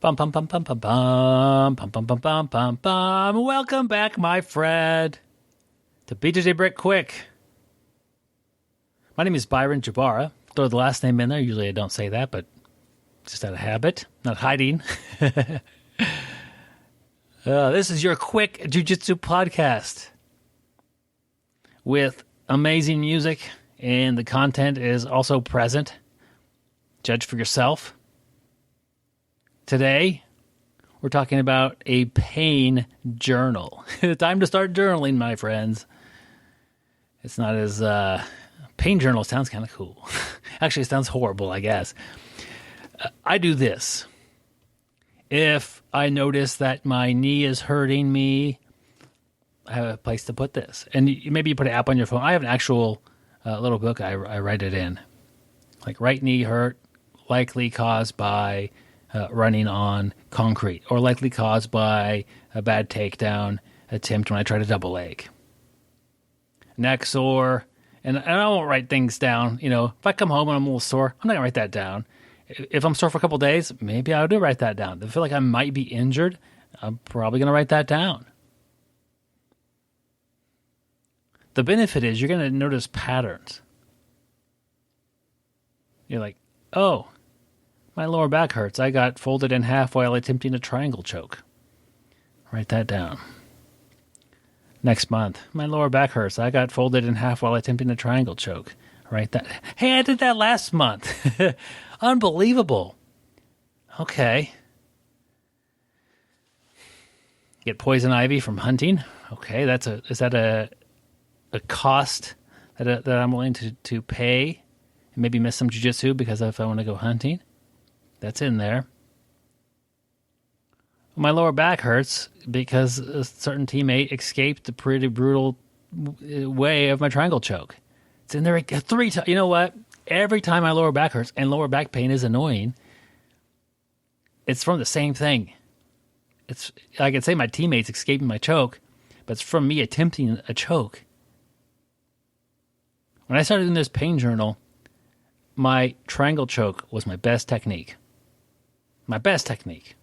Bum bum bum bum bum bum bum bum bum bum bum bum. Welcome back, my friend, to Bjjbrick Quick. My name is Byron Jabara. Throw the last name in there. Usually I don't say that, but just out of habit, not hiding. This is your quick jiu-jitsu podcast with amazing music, and the content is also present. Judge for yourself. Today, we're talking about a pain journal. Time to start journaling, my friends. It's not as... pain journal sounds kind of cool. Actually, it sounds horrible, I guess. I do this. If I notice that my knee is hurting me, I have a place to put this. And maybe you put an app on your phone. I have an actual little book. I write it in. Like right knee hurt, likely caused by... running on concrete, or likely caused by a bad takedown attempt when I try to double leg. Neck sore, and I won't write things down. You know, if I come home and I'm a little sore, I'm not going to write that down. If I'm sore for a couple of days, maybe I do write that down. If I feel like I might be injured, I'm probably going to write that down. The benefit is you're going to notice patterns. You're like, oh, my lower back hurts. I got folded in half while attempting a triangle choke. Write that down. Next month, my lower back hurts. I got folded in half while attempting a triangle choke. Write that. Hey, I did that last month. Unbelievable. Okay. Get poison ivy from hunting. Okay, is that a cost that I'm willing to pay? And maybe miss some jiu-jitsu because if I want to go hunting. That's in there. My lower back hurts because a certain teammate escaped a pretty brutal way of my triangle choke. It's in there 3 times. You know what? Every time my lower back hurts, and lower back pain is annoying, it's from the same thing. I could say my teammates escaping my choke, but it's from me attempting a choke. When I started in this pain journal, my triangle choke was my best technique. My best technique.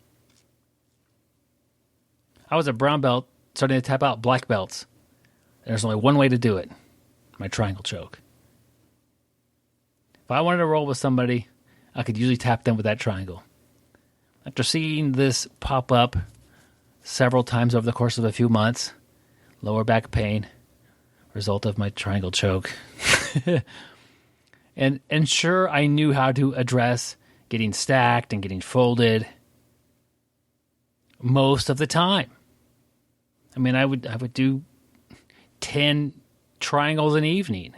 I was a brown belt starting to tap out black belts. There's only one way to do it. My triangle choke. If I wanted to roll with somebody, I could usually tap them with that triangle. After seeing this pop up several times over the course of a few months, lower back pain, result of my triangle choke. And sure, I knew how to address getting stacked and getting folded most of the time. I mean, I would do 10 triangles an evening.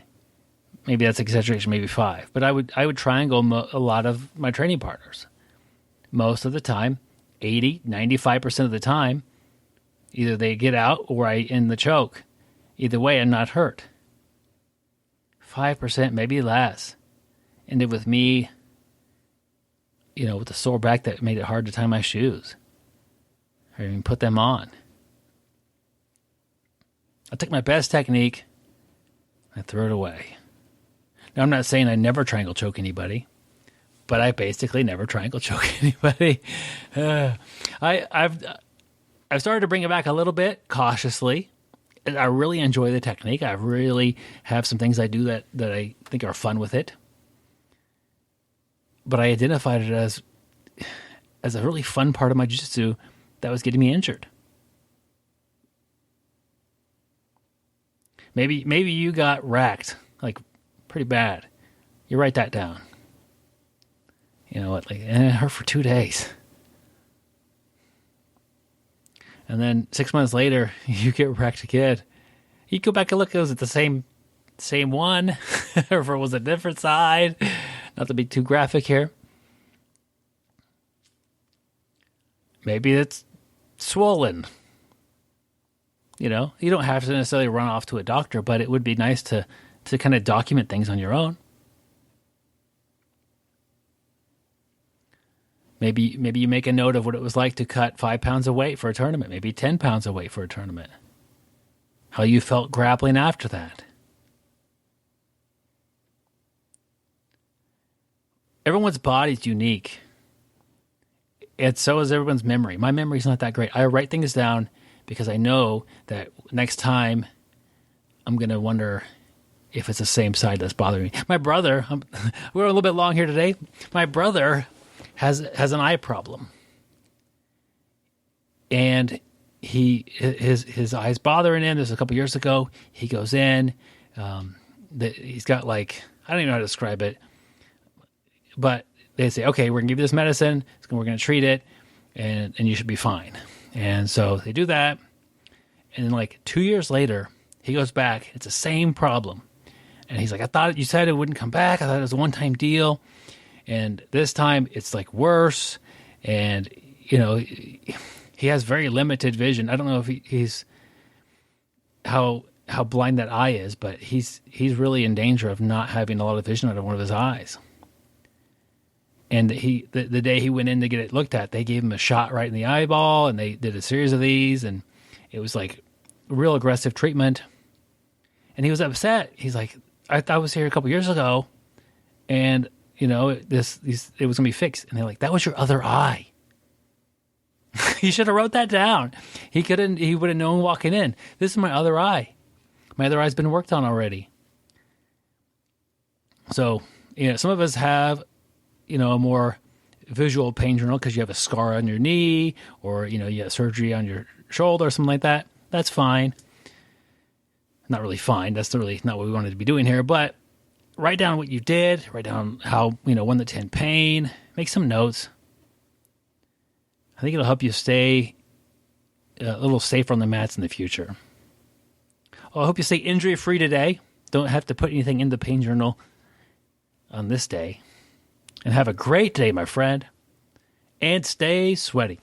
Maybe that's exaggeration, maybe 5. But I would triangle a lot of my training partners. Most of the time, 80, 95% of the time, either they get out or I end the choke. Either way, I'm not hurt. 5%, maybe less. Ended with me, with a sore back that made it hard to tie my shoes or even put them on. I took my best technique, I threw it away. Now, I'm not saying I never triangle choke anybody, but I basically never triangle choke anybody. I've started to bring it back a little bit, cautiously. I really enjoy the technique. I really have some things I do that I think are fun with it. But I identified it as a really fun part of my jiu-jitsu that was getting me injured. Maybe you got racked, like pretty bad. You write that down. You know what? It hurt for 2 days. And then 6 months later, you get wrecked again. You go back and look, was it the same one? Or if it was a different side? Not to be too graphic here. Maybe it's swollen. You don't have to necessarily run off to a doctor, but it would be nice to kind of document things on your own. Maybe you make a note of what it was like to cut 5 pounds of weight for a tournament, maybe 10 pounds of weight for a tournament. How you felt grappling after that. Everyone's body's unique. And so is everyone's memory. My memory's not that great. I write things down because I know that next time I'm going to wonder if it's the same side that's bothering me. My brother, we're a little bit long here today. My brother has an eye problem. And his eyes bothering him. This was a couple years ago. He goes in. He's got like, I don't even know how to describe it. But they say, okay, we're going to give you this medicine. We're going to treat it. And you should be fine. And so they do that. And then like 2 years later, he goes back. It's the same problem. And he's like, I thought you said it wouldn't come back. I thought it was a one-time deal. And this time it's like worse. And, you know, he has very limited vision. I don't know if he's how blind that eye is, but he's really in danger of not having a lot of vision out of one of his eyes. And the day he went in to get it looked at, they gave him a shot right in the eyeball, and they did a series of these, and it was like real aggressive treatment. And he was upset. He's like, I was here a couple years ago, and you know it was gonna be fixed. And they're like, that was your other eye. He should have wrote that down. He would have known walking in. This is my other eye. My other eye's been worked on already. So, you know, some of us have, you know, a more visual pain journal because you have a scar on your knee, or, you know, you have surgery on your shoulder or something like that. That's fine. Not really fine. That's really not what we wanted to be doing here. But write down what you did. Write down how, you know, 1 to 10 pain. Make some notes. I think it'll help you stay a little safer on the mats in the future. Well, I hope you stay injury-free today. Don't have to put anything in the pain journal on this day. And have a great day, my friend. And stay sweaty.